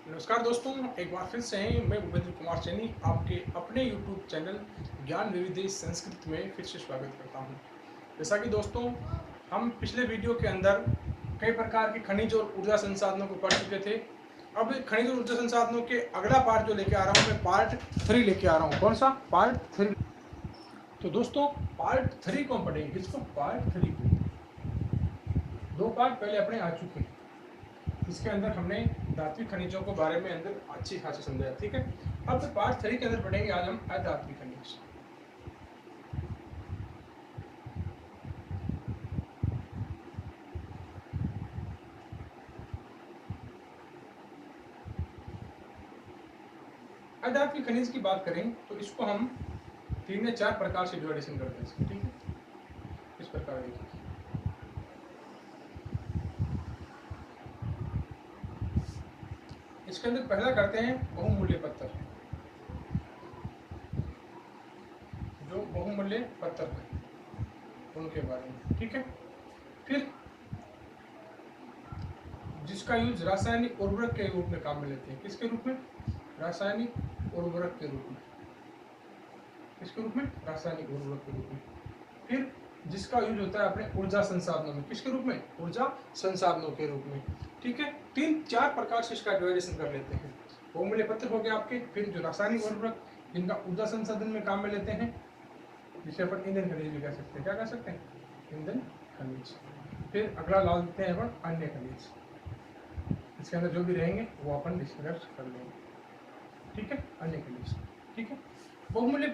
नमस्कार दोस्तों, एक बार फिर से हैं मैं भूपेंद्र कुमार सैनी आपके अपने YouTube चैनल ज्ञान विविधि संस्कृत में फिर से स्वागत करता हूं। जैसा कि दोस्तों हम पिछले वीडियो के अंदर कई प्रकार के खनिज और ऊर्जा संसाधनों को पढ़ चुके थे। अब खनिज और ऊर्जा संसाधनों के अगला पार्ट जो लेके आ रहा हूँ मैं पार्ट 3 लेके आ रहा हूँ। कौन सा? पार्ट 3। तो दोस्तों पार्ट 3 को हम पढ़ेंगे। किसको? पार्ट 3 को। 2 पार्ट पहले अपने आ चुके हैं। इसके अंदर हमने धात्विक खनिजों के बारे में अंदर अच्छी खासी समझाया। ठीक है, अब पार्ट 3 के अंदर पढ़ेंगे आज हम अधात्विक खनिज। अधात्विक खनिज की बात करें तो इसको हम 3 या 4 प्रकार से डिवाइडेशन करते हैं। ठीक है, इस प्रकार देखिए। इसके अंदर पहला करते हैं बहुमूल्य पत्थर, जो बहुमूल्य पत्थर है उनके बारे में। ठीक है, फिर जिसका यूज रासायनिक उर्वरक के रूप में काम में लेते हैं। किसके रूप में? रासायनिक उर्वरक के रूप में। किसके रूप में? रासायनिक उर्वरक के रूप में। फिर जिसका यूज होता है अपने ऊर्जा संसाधनों में। किसके रूप में? ऊर्जा संसाधनों के रूप में। ठीक है, 3-4 प्रकार से इसका डिवाइडेशन कर लेते हैं। बहुमूल्य पत्थर हो गए आपके, फिर जो रासायनिक उर्वरक जिनका ऊर्जा संसाधन में काम में लेते हैं, जिसे अपन ईंधन खनिज भी कह सकते हैं। क्या कह सकते हैं? ईंधन खनिज। फिर अगला ला लेते हैं अपन अन्य खनिज। इसके अंदर जो भी रहेंगे वो अपन डिस्कस कर लेंगे। ठीक है, अन्य खनिज। ठीक है, बहुमूल्य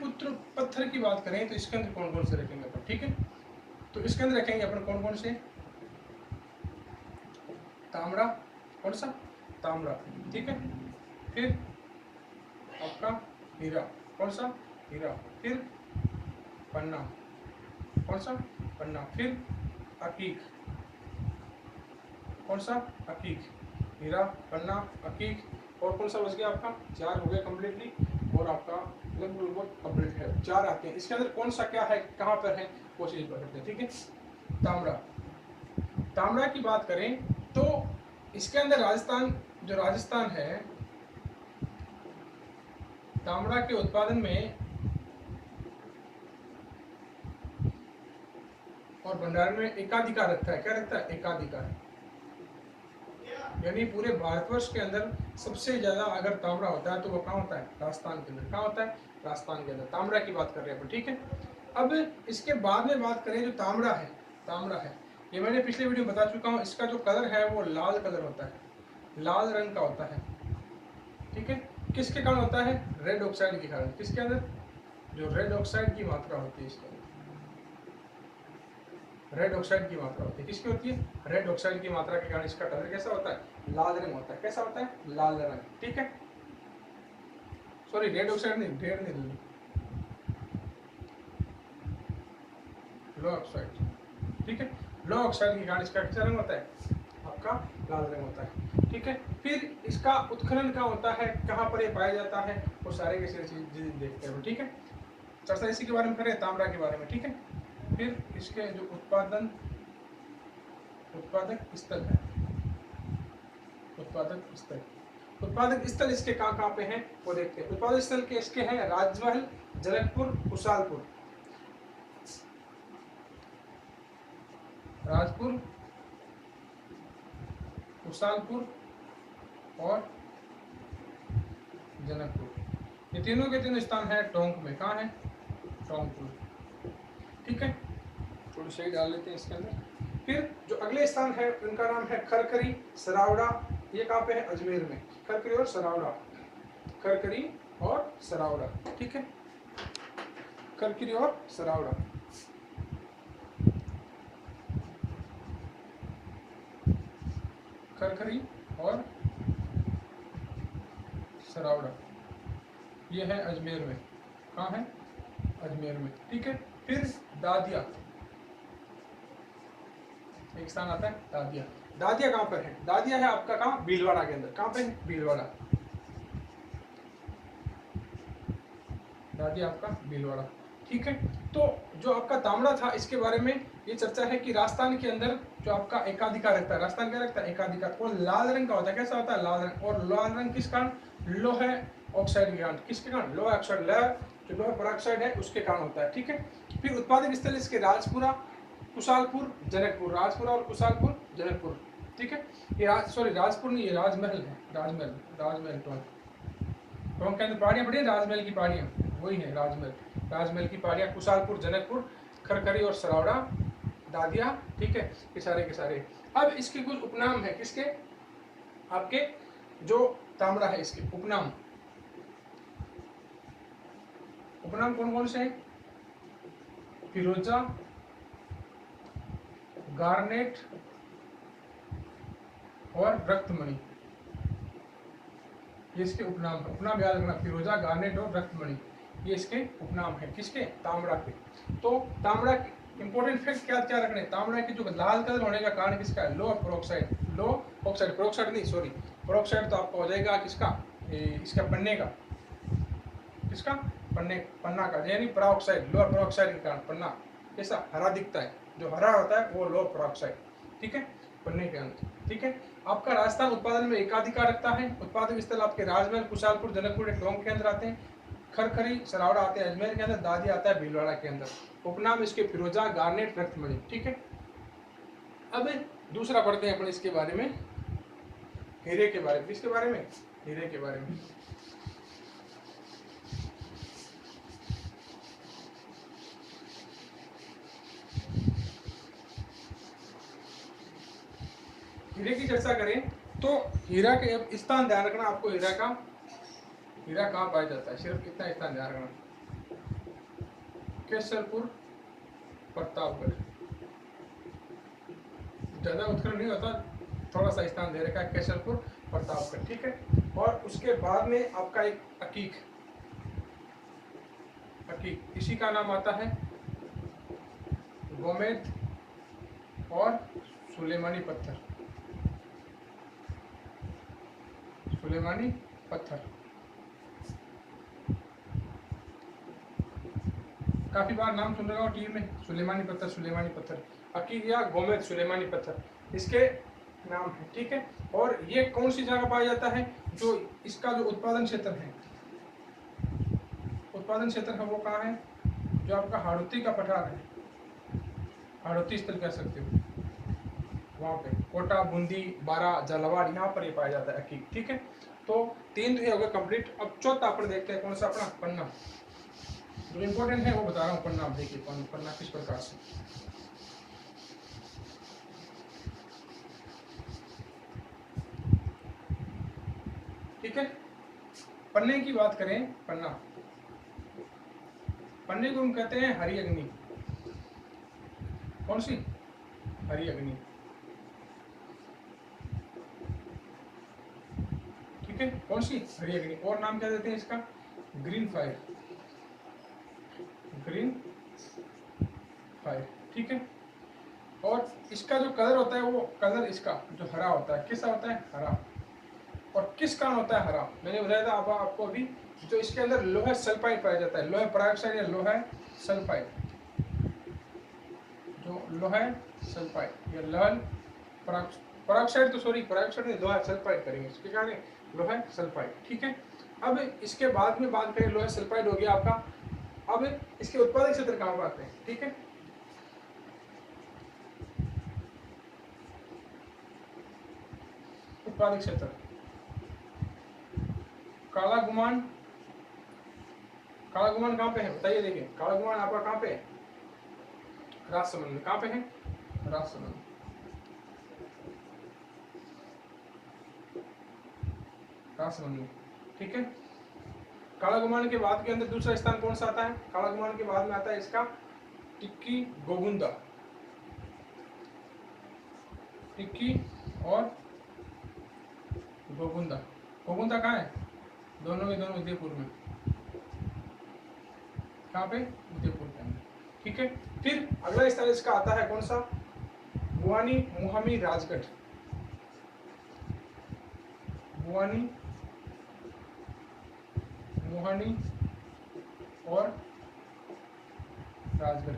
पत्थर की बात करें तो इसके अंदर कौन कौन से रखेंगे अपन? ठीक है, तो इसके अंदर रखेंगे अपन कौन कौन से? तांबड़ा। कौन सा? तांबड़ा। ठीक है, फिर आपका हीरा। कौन सा? हीरा। फिर पन्ना। कौन सा? पन्ना। फिर अकीक। कौन सा? अकीक। हीरा, पन्ना, अकीक। और कौन सा बच गया आपका? 4 हो गया कंप्लीटली, और आपका लगभग कंप्लीट है। 4 आते हैं। इसके अंदर कौन सा क्या है, कहाँ पर है, कोशिश करते हैं। ठीक है, तांबड़ा। तांबड़ा की बात करें तो इसके अंदर राजस्थान है, तांबड़ा के उत्पादन में और भंडारण में एकाधिकार रखता है। क्या रखता है? एकाधिकार। यानी पूरे भारतवर्ष के अंदर सबसे ज्यादा अगर तांबड़ा होता है तो वो कहाँ होता है? राजस्थान के अंदर। कहाँ होता है? राजस्थान के अंदर। तांबड़ा की बात कर रहे हैं। ठीक है, अब इसके बाद में बात करें जो तांबड़ा है, ये मैंने पिछले वीडियो बता चुका हूँ। इसका जो कलर है वो लाल कलर होता है, लाल रंग का होता है। ठीक है, किसके कारण होता है? रेड ऑक्साइड के कारण। किसके अंदर? जो रेड ऑक्साइड की मात्रा होती है इसके अंदर, रेड ऑक्साइड की मात्रा होती है। किसकी होती है? रेड ऑक्साइड की मात्रा के कारण इसका कलर कैसा होता है? लाल रंग होता है। कैसा होता है? लाल रंग। ठीक है, सॉरी रेड ऑक्साइड नहीं, रेड नहीं, लो ऑक्साइड। ठीक है, लो ऑक्साइड के कारण इसका कैसा रंग होता है? आपका लाल रंग होता है। ठीक है, फिर इसका उत्खनन कहाँ होता है, कहाँ पर ये पाया जाता है, वो सारे के सारे चीज देखते हैं। ठीक है, चर्चा इसी के बारे में करें, तांबड़ा के बारे में। ठीक है, फिर इसके जो उत्पादक स्थल है, उत्पादक स्थल इसके कहाँ कहाँ पे हैं वो देखते हैं। उत्पादक स्थल के इसके हैं राजमहल, जनकपुर, कुशालपुर। राजपुर, कुशालपुर और जनकपुर। ये तीनों के तीनों स्थान है टोंक में। कहाँ है? टोंकपुर। ठीक है, थोड़ी सही डाल लेते हैं इसके अंदर। फिर जो अगले स्थान है उनका नाम है खरखरी, सरावड़ा। ये कहाँ पे है? अजमेर में। खरखरी और सरावड़ा, खरखरी और सरावड़ा। ठीक है, खरखरी और सरावड़ा। खरखरी और सरावड़ा ये है अजमेर में। कहाँ है? अजमेर में। ठीक है, फिर दादिया, एक स्थान आता है दादिया। दादिया कहाँ पर है? दादिया है आपका कहाँ? भीलवाड़ा के अंदर। कहाँ पे है? भीलवाड़ा। दादिया आपका भीलवाड़ा। ठीक है, तो जो आपका तांबड़ा था इसके बारे में ये चर्चा है कि राजस्थान के अंदर जो आपका एकाधिकार रखता है, राजस्थान क्या रखता है, एकाधिकार, और लाल रंग का होता है, कैसा होता है, लाल रंग। और लाल रंग किस कारण, लोहे ऑक्साइड के कारण, किसके कारण, लोहे ऑक्साइड, जो लोहे पेरोक्साइड है उसके कारण होता है, ठीक है। फिर उत्पादक स्थल इसके राजपुरा, कुशालपुर, जनकपुर, राजपुरा और कुशालपुर, जनकपुर, ठीक है। ये राजपुर नहीं, ये राजमहल है, राजमहल, राजमहल टोंक के अंदर पहाड़ियां पड़ी है, राजमहल की पहाड़ियां, वही है राजमहल, राजमहल की पहाड़ियां, कुशालपुर, जनकपुर, खरखरी और सरावड़ा, दादिया, ठीक है, ये सारे के सारे। अब इसके कुछ उपनाम है, किसके, आपके जो तामड़ा है इसके उपनाम, उपनाम कौन कौन से हैं, फिरोजा, गार्नेट और रक्तमणि, ये इसके उपनाम है। उपनाम याद रखना, फिरोजा, गार्नेट और रक्तमणि, ये इसके उपनाम है, किसके, तांबड़ा के। तो तांबड़ा इंपॉर्टेंट फैक्ट क्या क्या रखने, तांबड़ा के जो लाल कलर होने का कारण किसका है, लो पेरोक्साइड, लो ऑक्साइड, पेरोक्साइड नहीं सॉरी, पेरोक्साइड तो आपका हो जाएगा किसका, इसका पन्ने का, किसका, पन्ना का, यानी पेरोक्साइड, लो पेरोक्साइड के कारण पन्ना कैसा हरा दिखता है, जो हरा होता है वो लो पेरोक्साइड, ठीक है, पन्ने के अंदर, ठीक है। आपका राजस्थान उत्पादन में एकाधिकार रखता है। उत्पादक स्थल आपके राजमहल, कुशालपुर, जनकपुर, टोंक के अंदर आते हैं, खरखरी, सरावड़ा आते हैं अजमेर के अंदर, दादिया आता है भीलवाड़ा के अंदर। उपनाम इसके फिरोजा, गार्नेट, रक्तमणि, ठीक है। अब दूसरा पढ़ते हैं अपन इसके बारे में, हीरे के बारे में, किसके बारे में, हीरे के बारे में। हीरे की चर्चा करें तो हीरा के स्थान ध्यान रखना आपको, हीरा कहाँ पाया जाता है, सिर्फ कितना स्थान ध्यान रखना, केसरपुर, प्रतापगढ़, ज्यादा उत्खनन नहीं होता, थोड़ा सा स्थान दे रखा है, केसरपुर, प्रतापगढ़, ठीक है। और उसके बाद में आपका एक अकीक, इसी का नाम आता है गोमेद और सुलेमानी पत्थर, सुलेमानी पत्थर, काफी बार नाम सुन रहा हो टीवी में, सुलेमानी पत्थर, सुलेमानी पत्थर, अकीक या गोमेद, सुलेमानी पत्थर, इसके नाम है, ठीक है। और ये कौन सी जगह पाया जाता है, जो इसका जो उत्पादन क्षेत्र है, उत्पादन क्षेत्र है वो कहाँ है, जो आपका हाड़ौती का पठार है, हाड़ौती स्थल कह सकते हो, वहाँ पे कोटा, बूंदी, बारा, झालावाड़, यहाँ पर ये पाया जाता है अकीक, ठीक है। तो 3 तो ये हो गया कंप्लीट। अब चौथा अपन देखते हैं कौन सा, अपना पन्ना, जो इम्पोर्टेंट है वो बता रहा हूँ, पन्ना देखिए, पन्ना किस प्रकार से, ठीक है। पन्ने की बात करें, पन्ने को हम कहते हैं हरी अग्नि, कौन सी, हरी अग्नि, ठीक है, कौन सी, हरी अग्नि। और नाम क्या देते हैं इसका, ग्रीन फायर, ठीक है। और इसका जो कलर होता है वो कलर इसका जो हरा होता है, किसका होता है, हरा। और किस कारण होता है हरा, मैंने बताया था आपको अभी, जो इसके अंदर लोहे सल्फाइड पाया जाता है, लोहे पेरोक्साइड या लोहे सल्फाइड, जो लोहे सल्फाइड या लाल पेरोक्साइड, तो सॉरी पेरोक्साइड नहीं, लोहे सल्फाइड करेंगे, इसके कारण लोहे सल्फाइड, ठीक है। अब इसके बाद में बात करें, लोहे सल्फाइड हो गया आपका। अब इसके उत्पादक क्षेत्र कहाँ पर आते हैं, ठीक है। उत्पादक क्षेत्र, काला गुमान, काला गुमान कहाँ पे है बताइए, देखिए काला गुमान आपका कहाँ पे है, राजसमंद में, कहाँ पे है, राजसमंद, राजसमंद में, ठीक है। काला गुमान के बाद के अंदर दूसरा स्थान कौन सा आता है, काला गुमान के बाद में आता है इसका टिक्की गोगुंदा, टिक्की और गोगुंदा, गोगुंदा कहाँ है, दोनों के दोनों उदयपुर में, कहाँ पे, उदयपुर के अंदर, ठीक है। फिर अगला स्थान इसका आता है कौन सा, बुआनी, मुहामी, राजगढ़, बुआनी, मुहानी और राजगढ़,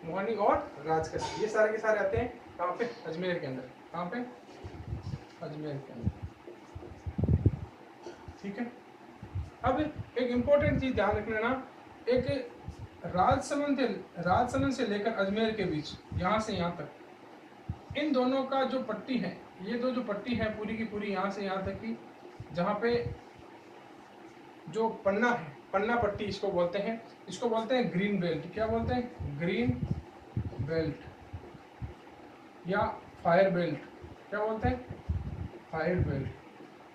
मुहानी और राजगढ़, ये सारे के सारे आते हैं कहाँ पे? अजमेर के अंदर। कहाँ पे? अजमेर के अंदर। ठीक है। अब एक इम्पोर्टेंट चीज ध्यान रखना ना, एक राजसमंद से लेकर अजमेर के बीच, यहाँ से यहाँ तक, इन दोनों का जो पट्टी है, ये जो पट्टी है पूरी की पूरी यहाँ से यहाँ तक की, जहाँ पे जो पन्ना है, पन्ना पट्टी इसको बोलते हैं, इसको बोलते हैं ग्रीन बेल्ट। क्या बोलते हैं? ग्रीन बेल्ट या फायर बेल्ट। क्या बोलते हैं? Fire belt.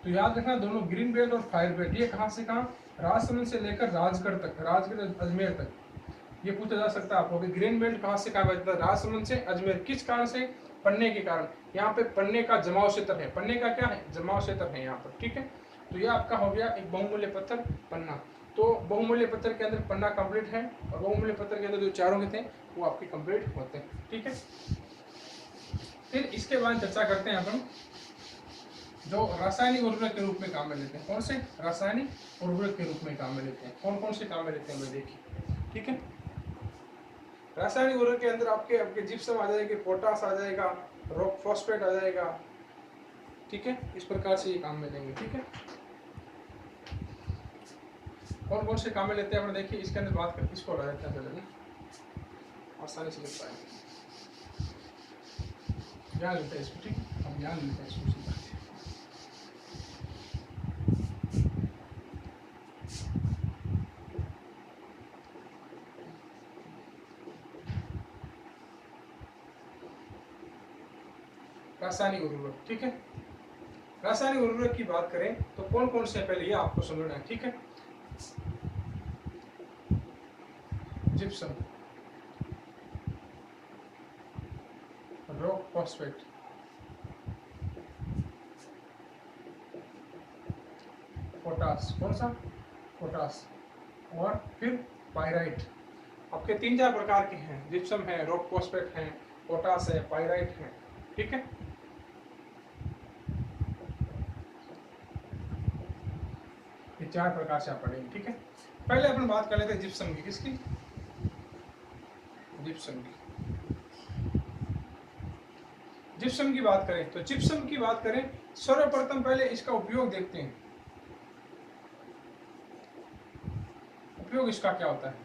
तो याद रखना दोनों ग्रीन बेल्ट और फायर बेल्ट, ये कहाँ से कहाँ? राजसमंद से लेकर राजगढ़ तक, राजगढ़ अजमेर तक। ये पूछा जा सकता है आपको कि ग्रीन बेल्ट कहाँ से कहाँ बचता है? राजसमंद से अजमेर। किस कारण से? पन्ने के कारण। यहाँ पे पन्ने का जमाव क्षेत्र है। पन्ने का क्या है? जमाव क्षेत्र है यहाँ पर। ठीक है, तो ये आपका हो गया एक बहुमूल्य पत्थर, पन्ना। तो बहुमूल्य पत्थर के अंदर पन्ना कंप्लीट है, और बहुमूल्य पत्थर के अंदर जो चारों के थे वो आपके कंप्लीट होते हैं। ठीक है, फिर इसके बाद चर्चा करते हैं अपन जो रासायनिक उर्वरक के रूप में काम में लेते हैं। कौन से रासायनिक उर्वरक के रूप में काम में लेते हैं? कौन कौन से काम में लेते हैं भाई देखिए। ठीक है, रासायनिक उर्वरक के अंदर आपके जिप्सम आ जाएगी, पोटास आ जाएगा, रॉक फॉस्फेट आ जाएगा। ठीक है, इस प्रकार से ये काम में लेंगे। ठीक है, कौन कौन से काम में लेते हैं अपन देखिए। इसके अंदर बात करके इसको हटा देते हैं पहले, आसानी से लिख पाएंगे। ध्यान लेते हैं इसको। ठीक है, हम ध्यान लेते हैं इसको। रासायनिक उर्वरक। ठीक है, रासायनिक उर्वरक की बात करें तो कौन कौन से पहले ये आपको समझना है। ठीक है, जिप्सम, रॉक फॉस्फेट, पोटास। कौन सा? पोटास। और फिर पायराइट। आपके 3-4 प्रकार के हैं, जिप्सम है, रॉक फॉस्फेट है, पोटास है, पायराइट है। ठीक है, ये 4 प्रकार से आप पढ़ेंगे। ठीक है, पहले अपन बात कर लेते हैं जिप्सम की। किसकी? जिप्सम की। जिप्सम की बात करें तो जिप्सम की बात करें, सर्वप्रथम पहले इसका उपयोग देखते हैं। उपयोग इसका क्या होता है?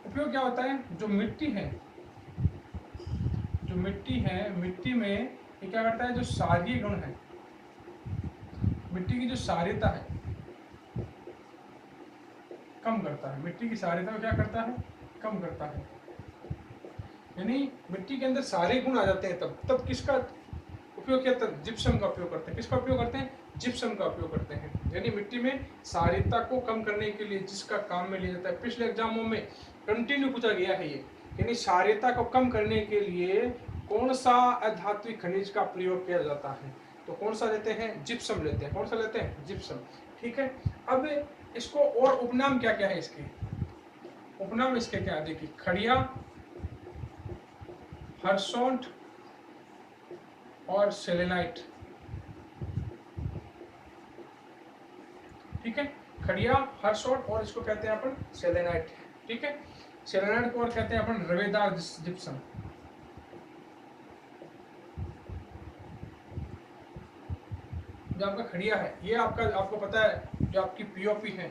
उपयोग क्या होता है? जो मिट्टी है, मिट्टी में ये क्या करता है? जो क्षारीय गुण है, मिट्टी की जो क्षारीयता है कम करता है। मिट्टी की क्षारीयता को क्या करता है? कम करता है। यानी मिट्टी के अंदर सारे गुण आ जाते हैं, तब किसका उपयोग किया? तब जिप्सम का उपयोग करते हैं। किसका उपयोग करते हैं? जिप्सम का उपयोग करते हैं। यानी मिट्टी में क्षारीयता को कम करने के लिए जिसका काम में लिया जाता है। पिछले एग्जामों में कंटिन्यू पूछा गया है ये, यानी क्षारीयता को कम करने के लिए कौन सा अधात्विक खनिज का प्रयोग किया जाता है? तो कौन सा लेते हैं? जिप्सम लेते हैं। कौन सा लेते हैं? जिप्सम। ठीक है, अब इसको और उपनाम क्या क्या है इसके? उपनाम इसके क्या? देखिए, खड़िया, हरसोंठ और सेलेनाइट। ठीक है, खड़िया, हरसोंठ और इसको कहते हैं अपन सेलेनाइट। ठीक है, सेलेनाइट को और कहते हैं अपन रवेदार जिप्सम। जो आपका खड़िया है, ये आपको पता है जो आपकी पीओपी है,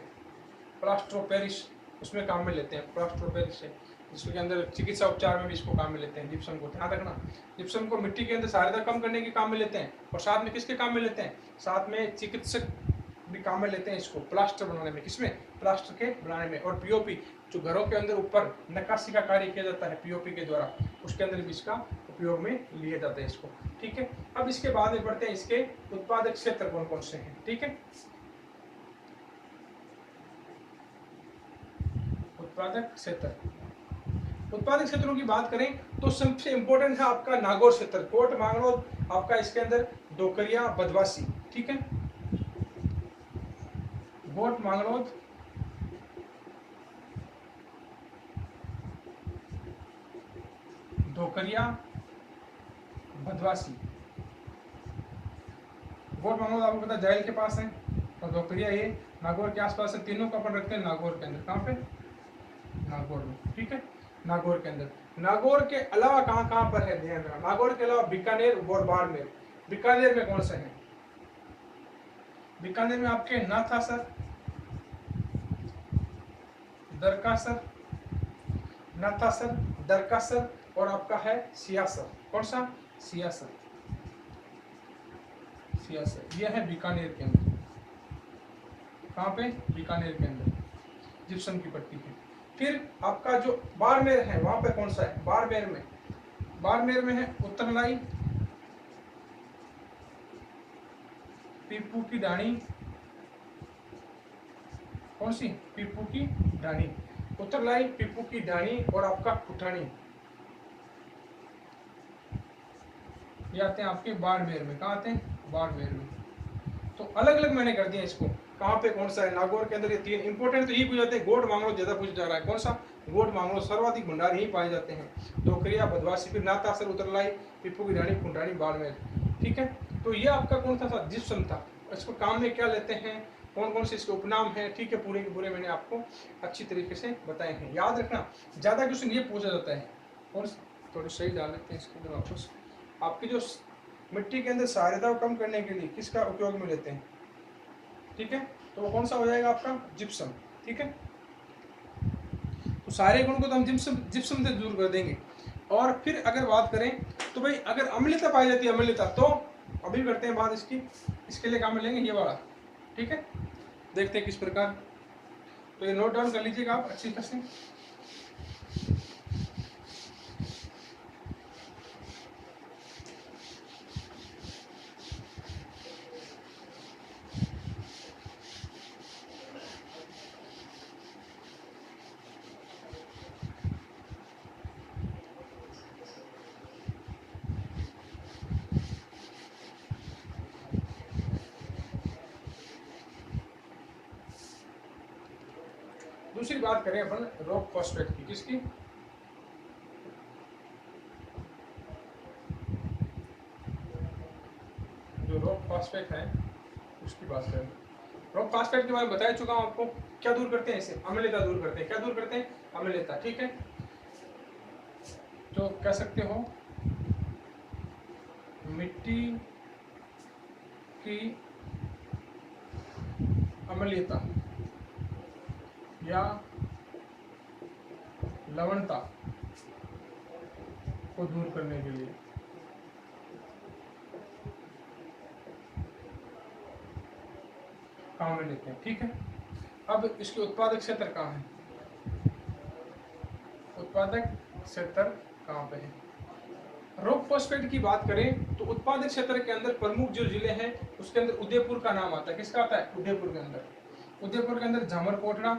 प्लास्टर ऑफ पेरिस, उसमें काम में लेते हैं। प्लास्टर ऑफ पेरिस है, जिसके अंदर चिकित्सा उपचार में भी इसको काम में लेते हैं। जिप्सम को ध्यान रखना, जिप्सम को मिट्टी के अंदर क्षारीयता कम करने के काम में लेते हैं, और साथ में किसके काम में लेते हैं? साथ में चिकित्सक भी काम में लेते हैं इसको प्लास्टर बनाने में। किसमें? प्लास्टर के बनाने में। और पीओपी, जो घरों के अंदर ऊपर नक्काशी का कार्य किया जाता है पीओपी के द्वारा, उसके अंदर भी इसका उपयोग में लिए जाते हैं इसको। ठीक है, अब इसके बाद में बढ़ते हैं इसके उत्पादक क्षेत्र कौन कौन से हैं। ठीक है, उत्पादक क्षेत्र। उत्पादक क्षेत्रों की बात करें तो सबसे इंपॉर्टेंट है आपका नागौर क्षेत्र, कोट मांगनौद, आपका इसके अंदर डोकरिया, बदवासी। ठीक है, कोट मांगनौद, डोकरिया, बदवासी। कोट मांगनौद आपको पता है जायल के पास है, और डोकरिया ये नागौर के आसपास है। तीनों को अपन रखते हैं नागौर के अंदर। कहाँ पे? नागौर में। ठीक है, नागौर के अंदर। नागौर के अलावा कहाँ कहाँ पर है, ध्यान रखना, नागौर के अलावा बीकानेर और बाड़मेर। बीकानेर में कौन सा है, बीकानेर में आपके नाथासर, दरकासर, नाथासर, दरकासर और आपका है सियासर। कौन सा, सियासर, सियासर। यह है बीकानेर के अंदर। कहाँ पे, बीकानेर के अंदर जिप्सम की पट्टी है। फिर आपका जो बाड़मेर है वहां पे कौन सा है, बाड़मेर में, बाड़मेर में है उत्तरलाई, पीपू की डाणी। कौन सी, पीपू की डाणी, उत्तरलाई, पीपू की डाणी और आपका खुटानी। ये आते हैं आपके बाड़मेर में। कहाँ आते हैं, बाड़मेर में। तो अलग अलग मैंने कर दिया इसको, कहाँ पे कौन सा है। नागौर के अंदर ये तीन इंपोर्टेंट तो यही पूछ जाते हैं। गोड मांगलो ज्यादा पूछा जा रहा है, कौन सा, गोड मांगलो, सर्वाधिक भंडार यही पाए जाते हैं। डोकरिया, बदवासी, फिर नाथासर, उत्तरलाई, पीपू की डाणी, खुंडानी, बाड़मेर। ठीक है, तो ये आपका कौन सा था, जिप्सम था। इसको काम में क्या लेते हैं, कौन कौन से इसके उपनाम हैं, ठीक है, पूरे के पूरे मैंने आपको अच्छी तरीके से बताए हैं। याद रखना, ज्यादा क्वेश्चन ये पूछा जाता है। और थोड़ी सही डाल लेते हैं इसके अंदर वापस। आपकी जो मिट्टी के अंदर सारिता को कम करने के लिए किसका उपयोग में लेते हैं, ठीक है, तो वो कौन सा हो जाएगा आपका, जिप्सम। ठीक है, तो सारे गुण को तो हम जिप्सम जिप्सम से दूर कर देंगे। और फिर अगर बात करें तो भाई अगर अम्लता पाई जाती है, अम्लता, तो अभी करते हैं बात इसकी, इसके लिए काम में लेंगे ये वाला। ठीक है, देखते हैं किस प्रकार, तो ये नोट डाउन कर लीजिएगा आप अच्छी तरह से। दूसरी बात करें अपन रॉक फॉस्फेट की, किसकी, जो रॉक फॉस्फेट है उसकी बात करें। रॉक फॉस्फेट के बारे में बता चुका हूं आपको। क्या दूर करते हैं, इसे अम्लता दूर करते हैं। क्या दूर करते हैं, अम्लता। ठीक है, तो कह सकते हो मिट्टी की अम्लता या लवणता को दूर करने के लिए काम में लेते हैं। ठीक है, अब इसके उत्पादक क्षेत्र कहाँ है, उत्पादक क्षेत्र कहाँ पे है। रॉक फॉस्फेट की बात करें तो उत्पादक क्षेत्र के अंदर प्रमुख जो जिले हैं उसके अंदर उदयपुर का नाम आता है। किसका आता है, उदयपुर के अंदर, उदयपुर के अंदर जामरकोटड़ा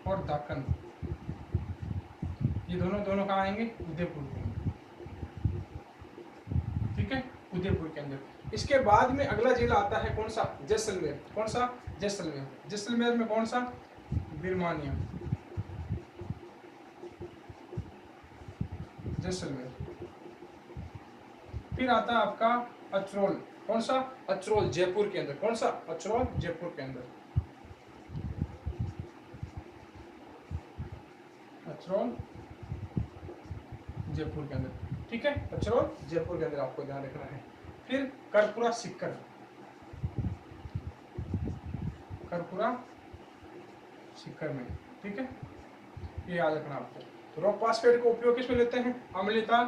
और दाकन, ये दोनों दोनों कहाँ आएंगे, उदयपुर के अंदर। ठीक है, उदयपुर के अंदर। इसके बाद में अगला जिला आता है कौन सा, जैसलमेर। कौन सा, जैसलमेर। जैसलमेर में कौन सा, बिरमानिया, जैसलमेर। फिर आता है आपका अचरोल। कौन सा, अचरोल, जयपुर के अंदर। कौन सा, अचरोल, जयपुर के अंदर, अचरोल जयपुर के अंदर। ठीक है, अचरोल जयपुर के अंदर आपको ध्यान रखना है। फिर करपुरा सिक्कर, करपुरा सिक्कर में। ठीक है, ये याद रखना आपको। तो रॉक फॉस्फेट का उपयोग किस में लेते हैं, अम्लता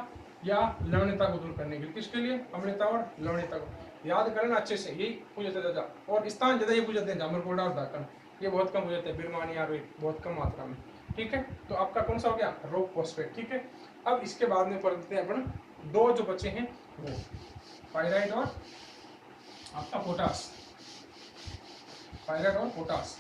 या लवणता को दूर करने के लिए। किसके लिए, अम्लता और लवणता को। याद करना अच्छे से, यही पूछ जाता है ज्यादा। और स्थान ज्यादा ये पूछ जाते हैं, जामरकोटड़ा और दाकन, ये बहुत कम हो जाते हैं, बिरमानिया बहुत कम मात्रा में। ठीक है, तो आपका कौन सा हो गया, रॉक फॉस्फेट। ठीक है, अब इसके बाद में पढ़ते हैं अपन दो जो बचे हैं वो पाइराइट और आपका पोटास, पाइराइट और पोटास।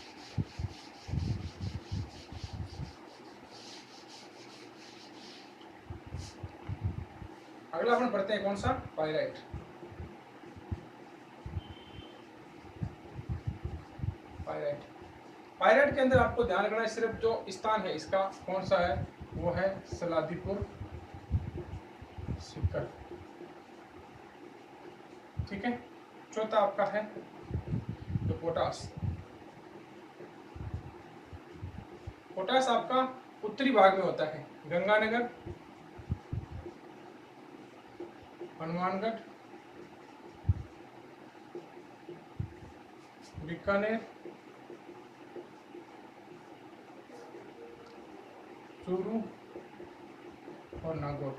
अगला अपन पढ़ते हैं कौन सा, पाइराइट। पाइराइट, पाइराइट के अंदर आपको ध्यान रखना है सिर्फ जो स्थान है इसका कौन सा है, वो है सलादीपुर सिक्कर। ठीक है, चौथा आपका है जो पोटास, पोटास आपका उत्तरी भाग में होता है, गंगानगर, हनुमानगढ़, बीकानेर, चूरू और नागौर,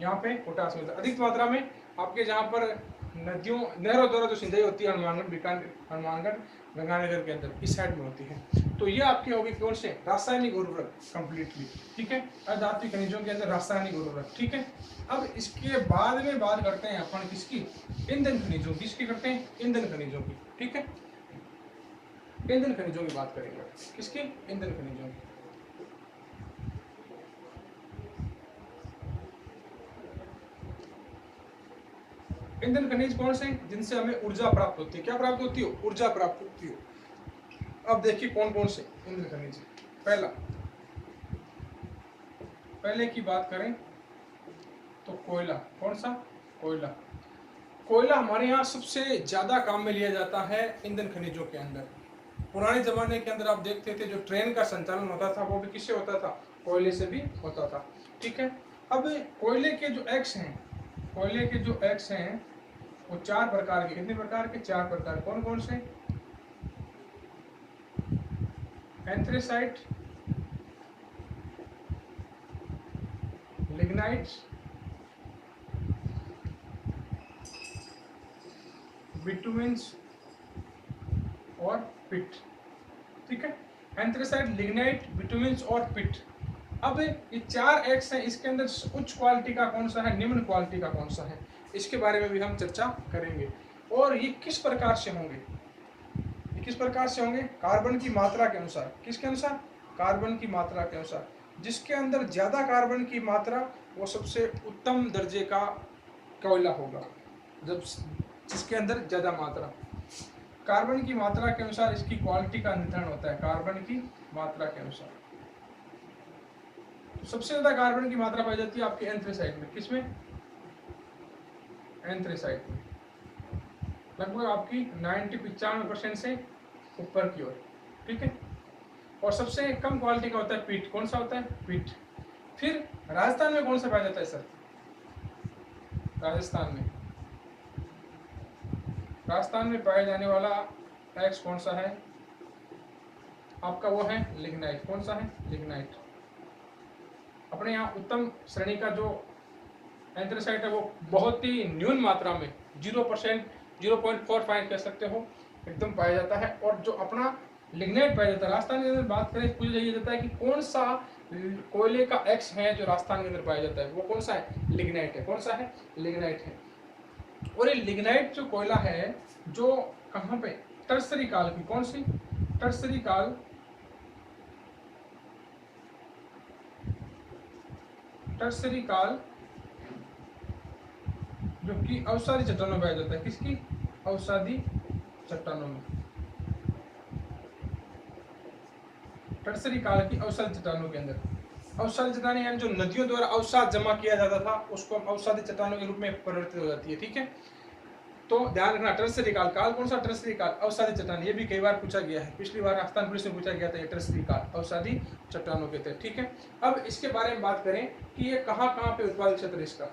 यहाँ पे पोटास मिलता है अधिक मात्रा में। आपके जहाँ पर नदियों नहरों द्वारा जो सिंचाई होती है हनुमानगढ़, बीकानेर, हनुमानगढ़, गंगानगर के अंदर इस साइड में होती है। तो ये आपकी होगी कौन से, रासायनिक उर्वरक कंप्लीटली, ठीक है, अधात्विक खनिजों के अंदर रासायनिक उर्वरक, ठीक है। अब इसके बाद में बात करते हैं अपन किसकी, ईंधन खनिजों की, किसकी करते हैं, ईंधन खनिजों की, ठीक है। ईंधन खनिजों की बात करेंगे, किसकी, ईंधन खनिजों की। ईंधन खनिज कौन से, जिनसे हमें ऊर्जा प्राप्त होती है, क्या प्राप्त होती है, ऊर्जा प्राप्त होती है। अब देखिए कौन कौन से ईंधन खनिज। पहले की बात करें तो कोयला, कौन सा, कोयला। कोयला हमारे यहाँ सबसे ज्यादा काम में लिया जाता है ईंधन खनिजों के अंदर। पुराने जमाने के अंदर आप देखते थे जो ट्रेन का संचालन होता था वो भी किससे होता था, कोयले से भी होता था, ठीक है। अब कोयले के जो एक्स हैं, कोयले के जो एक्स हैं वो 4 प्रकार के, कितने प्रकार के, 4 प्रकार। कौन कौन से, एंथ्रेसाइट, लिग्नाइट, बिटुमेंस और पिट, ठीक है। एंथ्रेसाइट, लिग्नाइट, बिटुमेंस और पिट। अब ये 4 एक्स हैं, इसके अंदर उच्च क्वालिटी का कौन सा है, निम्न क्वालिटी का कौन सा है, इसके बारे में भी हम चर्चा करेंगे। और ये किस प्रकार से होंगे, ये किस प्रकार से होंगे, कार्बन की मात्रा के अनुसार। किसके अनुसार, कार्बन की मात्रा के अनुसार। जिसके अंदर ज्यादा कार्बन की मात्रा वो सबसे उत्तम दर्जे का कोयला होगा, जब जिसके अंदर ज्यादा मात्रा, कार्बन की मात्रा के अनुसार इसकी क्वालिटी का निर्धारण होता है, कार्बन की मात्रा के अनुसार। तो सबसे ज्यादा कार्बन की मात्रा पाई जाती है आपके एंथ्रेसाइट में, किसमें, एंथ्रेसाइट में, लगभग आपकी 95% से ऊपर की ओर, ठीक है। और सबसे कम क्वालिटी का होता है पीट, कौन सा होता है, पीट। फिर राजस्थान में कौन सा पाया जाता है सर, राजस्थान में पाया जाने वाला एक्स कौन सा है आपका, वो है लिग्नाइट। कौन सा है, लिग्नाइट। अपने यहाँ उत्तम श्रेणी का जो एंथ्रेसाइट है वो बहुत ही न्यून मात्रा में 0%, 0.45 कह सकते हो, एकदम पाया जाता है। और जो अपना लिग्नाइट पाया जाता है, राजस्थान के अंदर बात करें पूछा जाता है कि कौन सा कोयले का एक्स है जो राजस्थान के अंदर पाया जाता है, वो कौन सा है, लिग्नाइट है। कौन सा है, लिग्नाइट है। और ये लिग्नाइट जो कोयला है जो कहाँ पे, टर्सरी काल की, कौन सी, टर्सरी काल, टर्सरी काल जो कि अवसादी चट्टानों में पाया जाता है, किसकी, अवसादी चट्टानों में, टर्सरी काल की अवसादी चट्टानों के अंदर। अवसादी चट्टानें यानी जो नदियों द्वारा अवसाद जमा किया जाता था उसको हम अवसादी चट्टानों के रूप में परिवर्तित हो जाती है, ठीक है। तो ध्यान रखना, टर्सरी काल, काल कौन सा, टर्सरी काल, अवसादी चट्टान। ये भी कई बार पूछा गया है, पिछली बार राजस्थान पुलिस में पूछा गया था, ये टर्सरी काल, अवसादी चट्टानों के थे, ठीक है। अब इसके बारे में बात करें कि ये कहाँ कहाँ पे उत्पादक क्षेत्र इसका।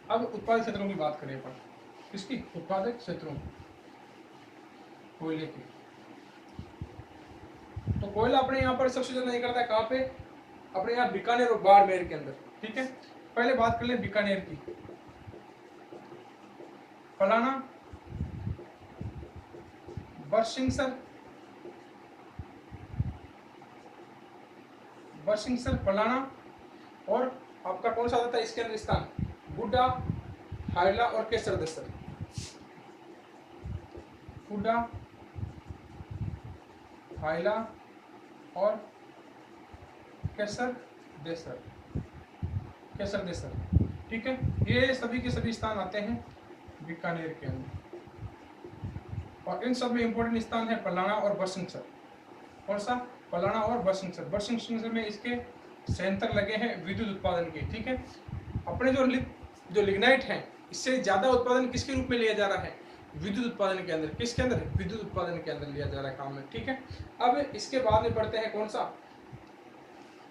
अब उत्पादक क्षेत्रों की बात करें अपन, किसकी, उत्पादक क्षेत्रों, कोयले की। तो कोयला अपने यहाँ पर सबसे ज्यादा निकलता है कहाँ पे, अपने यहाँ बीकानेर और बाड़मेर के अंदर, ठीक है। पहले बात कर ले बीकानेर की, फलाना, बरसिंगसर, फलाना, और आपका कौन सा आता है इसके अंदर स्थान, गुड्डा, हाइला और केसर देसर, गुड्डा, हाइला और केसर देसर, ठीक है। ये सभी के सभी स्थान आते हैं बीकानेर के अंदर। और इन सब में इंपॉर्टेंट स्थान है पलाना और बरसिंगसर। कौन सा, पलाना और बरसिंगसर। बरसिंगसर में इसके संयंत्र लगे हैं विद्युत उत्पादन के, ठीक है। अपने जो लिग्नाइट है इससे ज्यादा उत्पादन किसके रूप में लिया जा रहा है, विद्युत उत्पादन के अंदर, किसके अंदर, विद्युत उत्पादन के अंदर लिया जा रहा है काम में, ठीक है। अब इसके बाद में पढ़ते हैं कौन सा,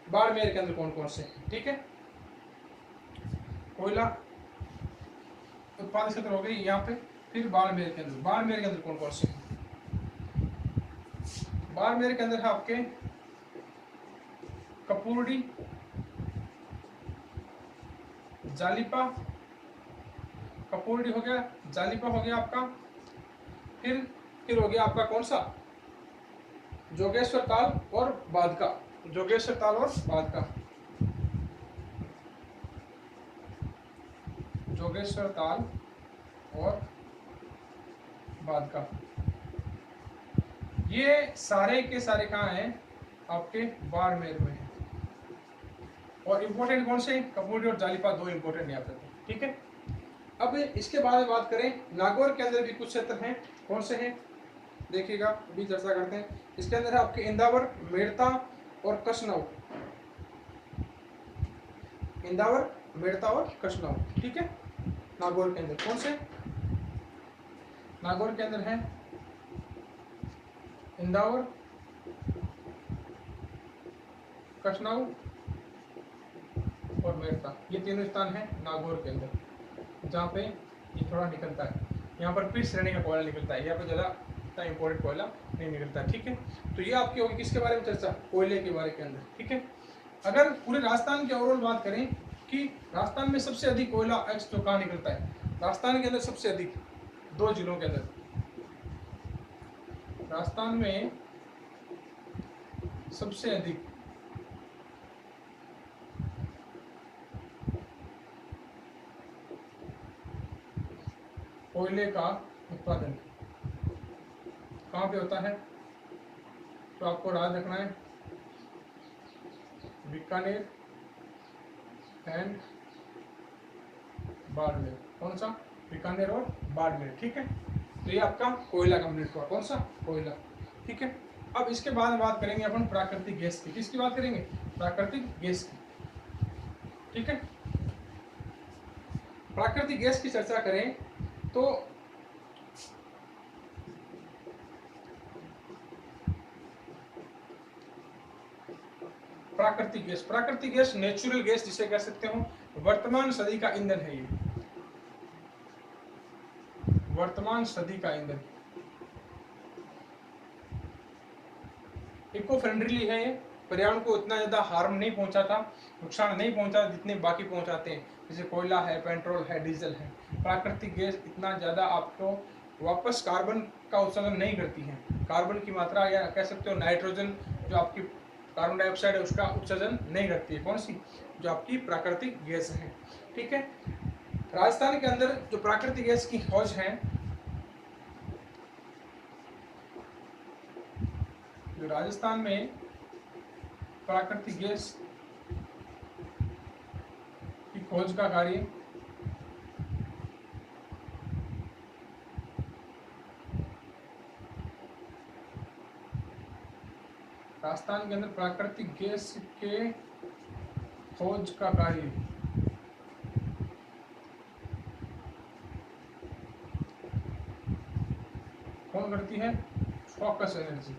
बाड़मेर के अंदर कौन कौन से, ठीक है। कोयला उत्पादन क्षेत्र हो गई यहाँ पे। फिर बाड़मेर के अंदर, बाड़मेर के अंदर कौन कौन से, बाड़मेर के अंदर है आपके कपूरडी, जालिपा, कपूरडी हो गया, जालिपा हो गया आपका, फिर हो गया आपका कौन सा, जोगेश्वर ताल और बादका, जोगेश्वर ताल और बादका, जोगेश्वर ताल और बादका, ये सारे के सारे कहाँ हैं, आपके बाड़मेर में है। और इम्पोर्टेंट कौन से, कपूरडी और जालिपा, दो इम्पोर्टेंट यहाँ पे, ठीक है। अब इसके बाद बात करें, नागौर के अंदर भी कुछ क्षेत्र हैं, कौन से हैं देखिएगा, अभी चर्चा करते हैं। इसके अंदर है आपके इंदावर, मेड़ता और कशनऊ, इंदावर, मेड़ता और कशनऊ, ठीक है। नागौर के अंदर कौन से, नागौर के अंदर है इंदावर, कशनऊ और मेड़ता, ये तीनों स्थान है नागौर के अंदर, जहाँ पे ये थोड़ा निकलता है। यहाँ पर पीठ श्रेणी का कोयला निकलता है, यहाँ पे ज़्यादा इतना इम्पोर्टेंट कोयला नहीं निकलता, ठीक है। तो ये आपकी होगी किसके बारे में चर्चा, कोयले के बारे के अंदर, ठीक है। अगर पूरे राजस्थान की ओवरऑल बात करें कि राजस्थान में सबसे अधिक कोयला एक्स जो कहाँ निकलता है, राजस्थान के अंदर सबसे अधिक, दो जिलों के अंदर, राजस्थान में सबसे अधिक कोयले का उत्पादन कहाँ पे होता है, तो आपको याद रखना है बीकानेर एंड बाड़मेर, कौन सा, बीकानेर और बाड़मेर, ठीक है। तो ये आपका कोयला कंप्लीट हुआ, कौन सा, कोयला, ठीक है। अब इसके बाद बात करेंगे अपन प्राकृतिक गैस की, किसकी बात करेंगे, प्राकृतिक गैस की, ठीक है। प्राकृतिक गैस की चर्चा करें तो प्राकृतिक गैस नेचुरल गैस जिसे कह सकते हो, वर्तमान सदी का ईंधन है, ये वर्तमान सदी का ईंधन, इको फ्रेंडली है, ये पर्यावरण को इतना ज्यादा हार्म नहीं पहुंचाता, नुकसान नहीं पहुंचाता जितने बाकी पहुंचाते हैं, जैसे कोयला है, पेट्रोल है, डीजल है। प्राकृतिक गैस इतना ज्यादा आपको वापस कार्बन का उत्सर्जन नहीं करती है, कार्बन की मात्रा या कह सकते हो नाइट्रोजन जो आपकी कार्बन डाइऑक्साइड है उसका उत्सर्जन नहीं करती है, कौन सी, जो आपकी प्राकृतिक गैस है, ठीक है। राजस्थान के अंदर जो प्राकृतिक गैस की खोज है, जो राजस्थान में प्राकृतिक गैस की खोज का कार्य राजस्थान के अंदर प्राकृतिक गैस के खोज का कार्य कौन करती है, focus energy,